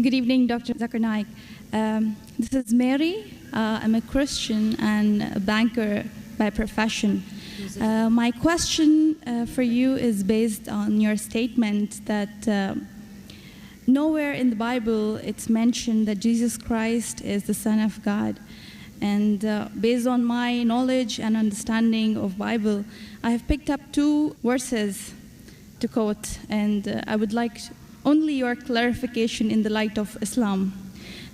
Good evening, Dr. Zakir Naik. This is Mary. I'm a Christian and a banker by profession. My question for you is based on your statement that nowhere in the Bible it's mentioned that Jesus Christ is the Son of God. And based on my knowledge and understanding of Bible, I have picked up two verses to quote, and I would like only your clarification in the light of Islam.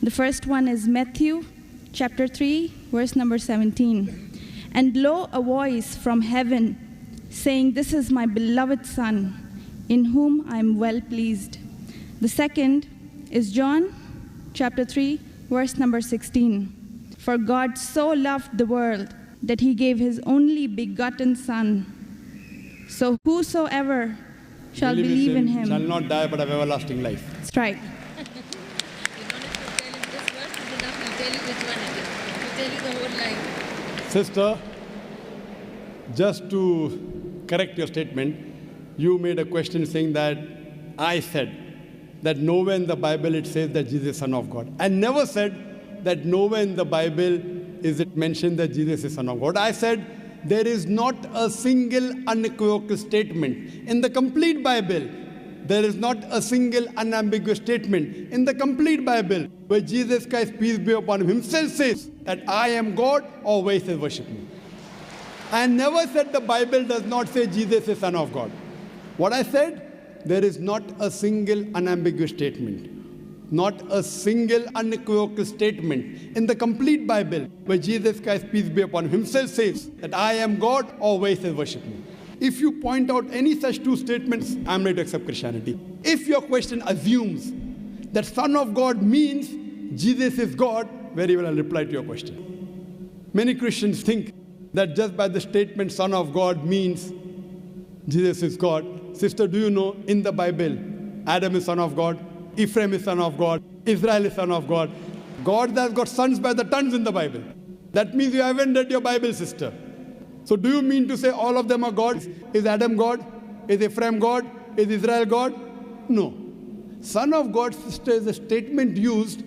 The first one is Matthew chapter 3, verse number 17. And lo, a voice from heaven saying, "This is my beloved Son, in whom I am well pleased." The second is John chapter 3, verse number 16. For God so loved the world that he gave his only begotten Son. So whosoever shall believe in him shall not die but have everlasting life. That's right. You don't have to tell him this verse, is enough. He'll tell you this one again. He'll tell you the whole line. Sister, just to correct your statement, you made a question saying that I said that nowhere in the Bible it says that Jesus is Son of God. I never said that nowhere in the Bible is it mentioned that Jesus is Son of God. I said there is not a single unequivocal statement in the complete Bible. There is not a single unambiguous statement in the complete Bible where Jesus Christ, peace be upon him, himself says that I am God, or where he says worship me. I never said the Bible does not say Jesus is Son of God. What I said, there is not a single unambiguous statement, not a single unequivocal statement in the complete Bible where Jesus Christ, peace be upon him, himself says that I am God, or where he says worship me. If you point out any such two statements, I'm ready to accept Christianity. If your question assumes that Son of God means Jesus is God, very well I'll reply to your question. Many Christians think that just by the statement Son of God means Jesus is God. Sister, do you know in the Bible, Adam is son of God, Ephraim is son of God, Israel is son of God. God has got sons by the tons in the Bible. That means you haven't read your Bible, sister. So do you mean to say all of them are gods? Is Adam God? Is Ephraim God? Is Israel God? No. Son of God, sister, is a statement used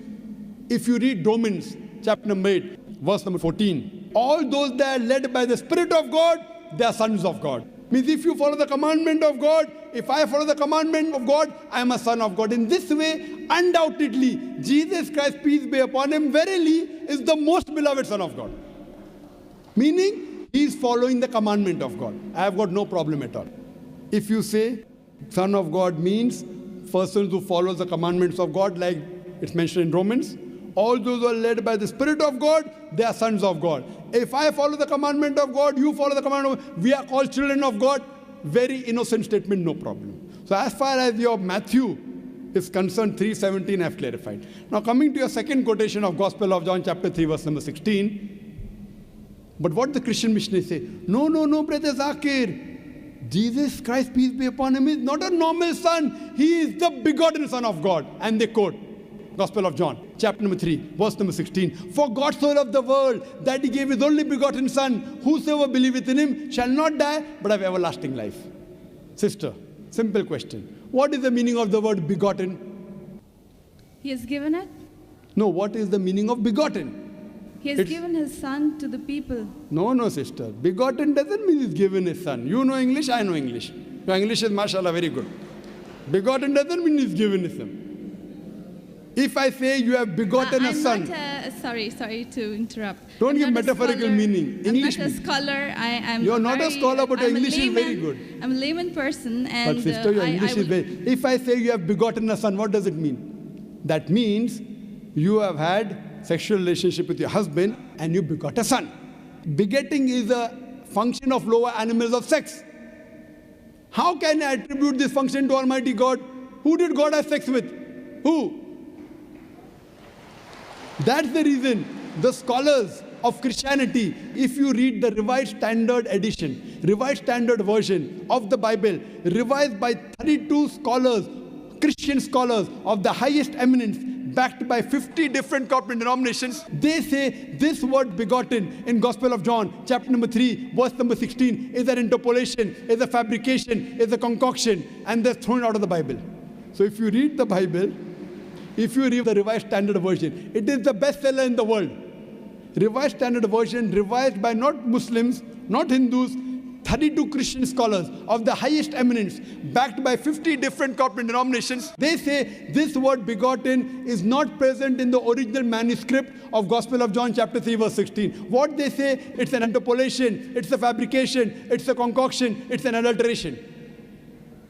if you read Romans chapter number 8, verse number 14. All those that are led by the Spirit of God, they are sons of God. Means if you follow the commandment of God, if I follow the commandment of God, I am a son of God. In this way, undoubtedly, Jesus Christ, peace be upon him, verily is the most beloved Son of God. Meaning, he is following the commandment of God. I have got no problem at all. If you say Son of God means persons who follow the commandments of God, like it's mentioned in Romans, all those who are led by the Spirit of God, they are sons of God. If I follow the commandment of God, you follow the commandment of God, we are called children of God. Very innocent statement, no problem. So as far as your Matthew is concerned, 3:17 I have clarified. Now coming to your second quotation of Gospel of John chapter 3 verse number 16. But what the Christian missionaries say, no, Brother Zakir, Jesus Christ, peace be upon him, is not a normal son. He is the begotten Son of God. And they quote Gospel of John, chapter number 3, verse number 16. For God so loved the world that he gave his only begotten Son. Whosoever believeth in him shall not die, but have everlasting life. Sister, simple question. What is the meaning of the word begotten? He has given it. No, what is the meaning of begotten? He has given his Son to the people. No, sister. Begotten doesn't mean he's given his son. You know English, I know English. Your English is, mashallah, very good. Begotten doesn't mean he's given his son. If I say you have begotten a son. Sorry to interrupt. Don't give metaphorical meaning. English I'm not a scholar. You're not a scholar, but your English is very good. I'm a layman person. And but sister, your English is very... If I say you have begotten a son, what does it mean? That means you have had sexual relationship with your husband and you begot a son. Begetting is a function of lower animals of sex. How can I attribute this function to Almighty God? Who did God have sex with? Who? That's the reason the scholars of Christianity, if you read the Revised Standard Edition, Revised Standard Version of the Bible, revised by 32 scholars, Christian scholars of the highest eminence, backed by 50 different corporate denominations, they say this word begotten in Gospel of John, chapter number 3, verse number 16, is an interpolation, is a fabrication, is a concoction, and they're thrown out of the Bible. So if you read the Bible, If you read the Revised Standard Version, it is the bestseller in the world. Revised Standard Version, revised by not Muslims, not Hindus, 32 Christian scholars of the highest eminence, backed by 50 different corporate denominations. They say this word begotten is not present in the original manuscript of Gospel of John chapter 3 verse 16. What they say, it's an interpolation, it's a fabrication, it's a concoction, it's an adulteration.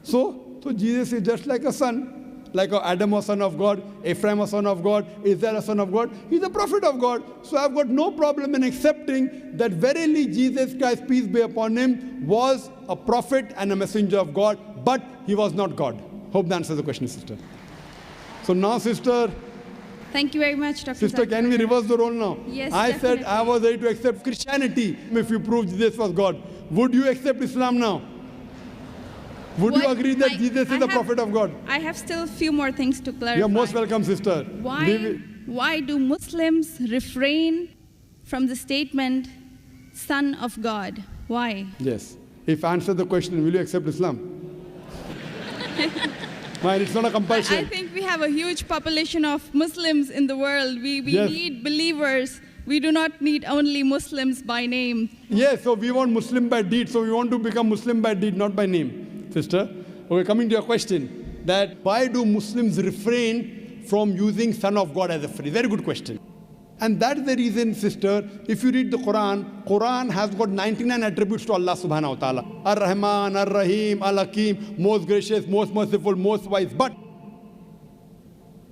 So Jesus is just like a son. Like Adam was son of God, Ephraim was son of God, Israel was son of God. He's a prophet of God. So I've got no problem in accepting that verily Jesus Christ, peace be upon him, was a prophet and a messenger of God, but he was not God. Hope that answers the question, sister. So now, sister. Thank you very much, Dr. Sister, Zakir. can we reverse the role now? Yes, I definitely. said I was ready to accept Christianity if you proved Jesus was God. Would you accept Islam now? Would you agree that Jesus is the prophet of God? I have still a few more things to clarify. You're most welcome, sister. Why do Muslims refrain from the statement, Son of God? Why? Yes. If I answer the question, will you accept Islam? Fine, it's not a compulsion. I think we have a huge population of Muslims in the world. We Yes. need believers. We do not need only Muslims by name. Yes, so we want Muslim by deed, so we want to become Muslim by deed, not by name. Sister, okay, coming to your question, that why do Muslims refrain from using Son of God as a phrase? Very good question. And that's the reason, sister, if you read the Quran has got 99 attributes to Allah subhanahu wa ta'ala. Ar-Rahman, Ar-Rahim, Al-Hakim, most gracious, most merciful, most wise. But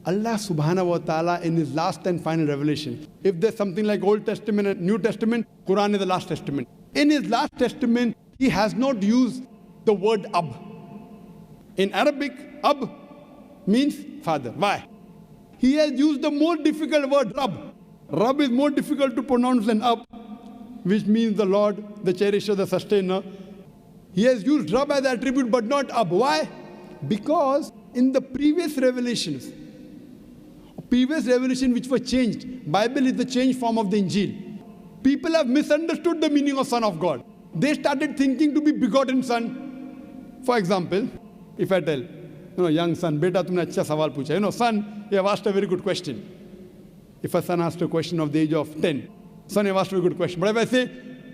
Allah subhanahu wa ta'ala in his last and final revelation, if there's something like Old Testament and New Testament, Quran is the last testament. In his last testament, he has not used the word Ab. In Arabic, Ab means father. Why? He has used the more difficult word Rab. Rab is more difficult to pronounce than Ab, which means the Lord, the cherisher, the sustainer. He has used Rab as attribute but not Ab. Why? Because in the previous revelation which were changed, Bible is the changed form of the Injil. People have misunderstood the meaning of Son of God. They started thinking to be begotten son. For example, if I tell, young son, beta tumne acha sawal pucha. Son, you have asked a very good question. If a son asked a question of the age of 10, son, you have asked a very good question. But if I say,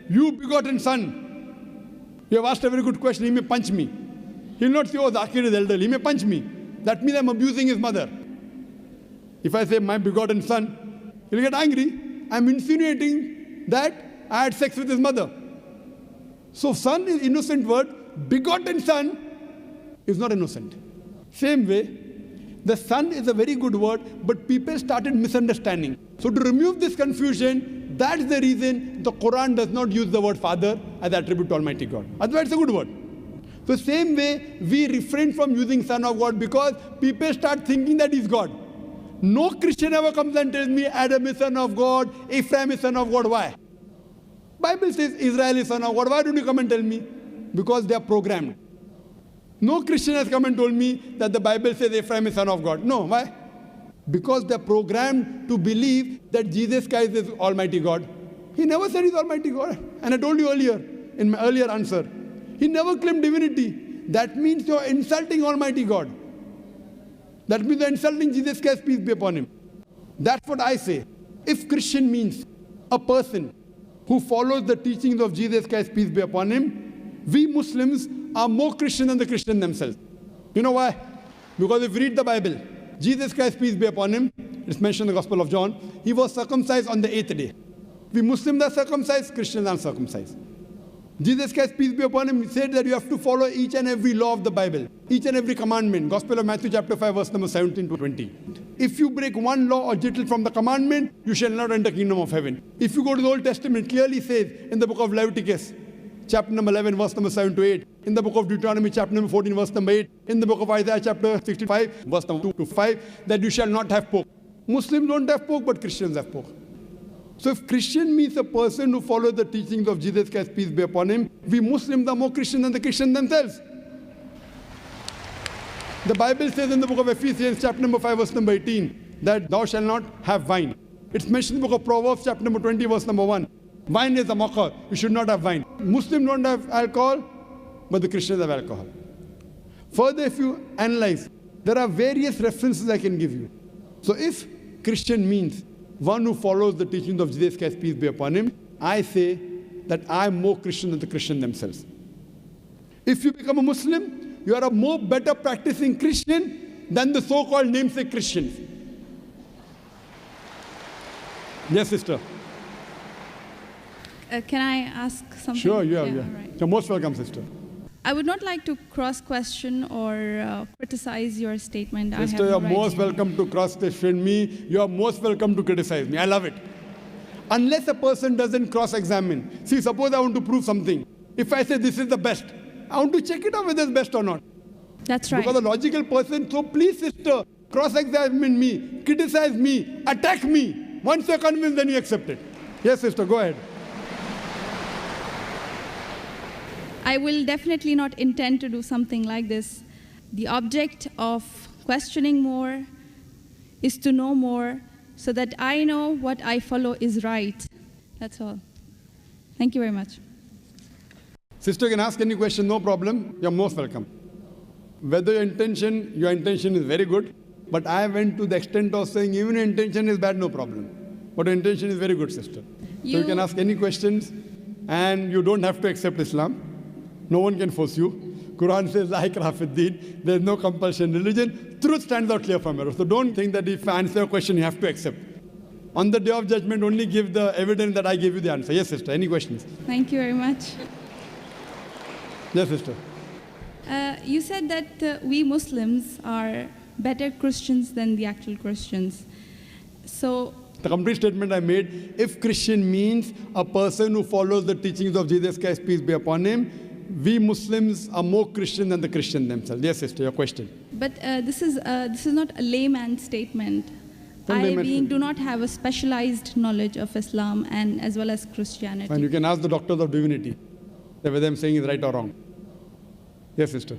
you begotten son, you have asked a very good question, he may punch me. He will not say, oh, Zakir is elderly, he may punch me. That means I'm abusing his mother. If I say, my begotten son, he'll get angry. I'm insinuating that I had sex with his mother. So son is innocent word. Begotten son is not innocent. Same way, the son is a very good word, but people started misunderstanding. So to remove this confusion, that's the reason the Quran does not use the word father as attribute to Almighty God. Otherwise, it's a good word. So same way, we refrain from using Son of God because people start thinking that he's God. No Christian ever comes and tells me Adam is son of God, Ephraim is son of God. Why? Bible says Israel is son of God. Why don't you come and tell me? Because they are programmed. No Christian has come and told me that the Bible says Ephraim is son of God. No, why? Because they are programmed to believe that Jesus Christ is Almighty God. He never said he's Almighty God. And I told you earlier, in my earlier answer, he never claimed divinity. That means you're insulting Almighty God. That means you're insulting Jesus Christ, peace be upon him. That's what I say. If Christian means a person who follows the teachings of Jesus Christ, peace be upon him, we Muslims are more Christian than the Christians themselves. You know why? Because if you read the Bible, Jesus Christ, peace be upon him, it's mentioned in the Gospel of John, he was circumcised on the 8th day. We Muslims are circumcised, Christians are circumcised. Jesus Christ, peace be upon him, said that you have to follow each and every law of the Bible, each and every commandment. Gospel of Matthew chapter 5, verse number 17 to 20. If you break one law or jittle from the commandment, you shall not enter the kingdom of heaven. If you go to the Old Testament, clearly says in the book of Leviticus, chapter number 11, verse number 7 to 8. In the book of Deuteronomy, chapter number 14, verse number 8. In the book of Isaiah, chapter 65, verse number 2 to 5, that you shall not have pork. Muslims don't have pork, but Christians have pork. So if Christian means a person who follows the teachings of Jesus Christ, peace be upon him, we Muslims are more Christian than the Christians themselves. The Bible says in the book of Ephesians, chapter number 5, verse number 18, that thou shalt not have wine. It's mentioned in the book of Proverbs, chapter number 20, verse number 1. Wine is a mocker. You should not have wine. Muslims don't have alcohol, but the Christians have alcohol. Further, if you analyze, there are various references I can give you. So if Christian means one who follows the teachings of Jesus Christ, peace be upon him, I say that I am more Christian than the Christian themselves. If you become a Muslim, you are a more better practicing Christian than the so-called namesake Christians. Yes, sister. Can I ask something? Sure, yeah. all right. You're most welcome, sister. I would not like to cross-question or criticize your statement. Sister, you're most welcome to cross-question me. You're most welcome to criticize me. I love it. Unless a person doesn't cross-examine. See, suppose I want to prove something. If I say this is the best, I want to check it out whether it's best or not. That's right. Because a logical person, so please, sister, cross-examine me, criticize me, attack me. Once you're convinced, then you accept it. Yes, sister, go ahead. I will definitely not intend to do something like this. The object of questioning more is to know more so that I know what I follow is right. That's all. Thank you very much. Sister can ask any question, no problem. You're most welcome. Whether your intention is very good, but I went to the extent of saying even your intention is bad, no problem. But your intention is very good, sister. So you can ask any questions and you don't have to accept Islam. No one can force you. Quran says, La ikraha fid din. There's no compulsion in religion. Truth stands out clear from error. So don't think that if I answer a question, you have to accept. On the day of judgment, only give the evidence that I gave you the answer. Yes, sister. Any questions? Thank you very much. Yes, sister. You said that we Muslims are better Christians than the actual Christians. So the complete statement I made, if Christian means a person who follows the teachings of Jesus Christ, peace be upon him, we Muslims are more Christian than the Christian themselves. Yes, sister, your question. But this is not a layman statement. Do not have a specialized knowledge of Islam and as well as Christianity. And you can ask the doctors of divinity whether I'm saying is right or wrong. Yes, sister.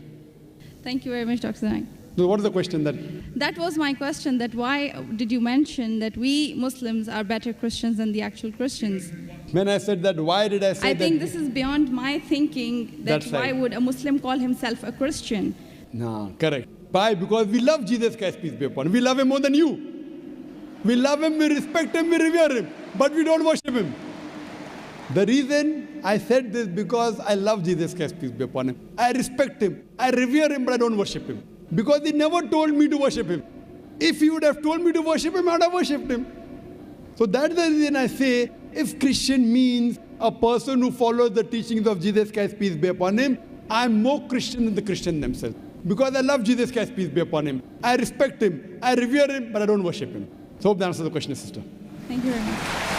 Thank you very much, Dr. Naik. So what is the question then? That was my question, that why did you mention that we Muslims are better Christians than the actual Christians? When I said that, why did I say that? I think this is beyond my thinking, that why would a Muslim call himself a Christian? No, correct. Why? Because we love Jesus Christ, peace be upon him. We love him more than you. We love him, we respect him, we revere him, but we don't worship him. The reason I said this because I love Jesus Christ, peace be upon him. I respect him, I revere him, but I don't worship him. Because he never told me to worship him. If he would have told me to worship him, I would have worshipped him. So that's the reason I say, if Christian means a person who follows the teachings of Jesus Christ, peace be upon him, I'm more Christian than the Christian themselves. Because I love Jesus Christ, peace be upon him. I respect him, I revere him, but I don't worship him. So hope that answers the question, sister. Thank you very much.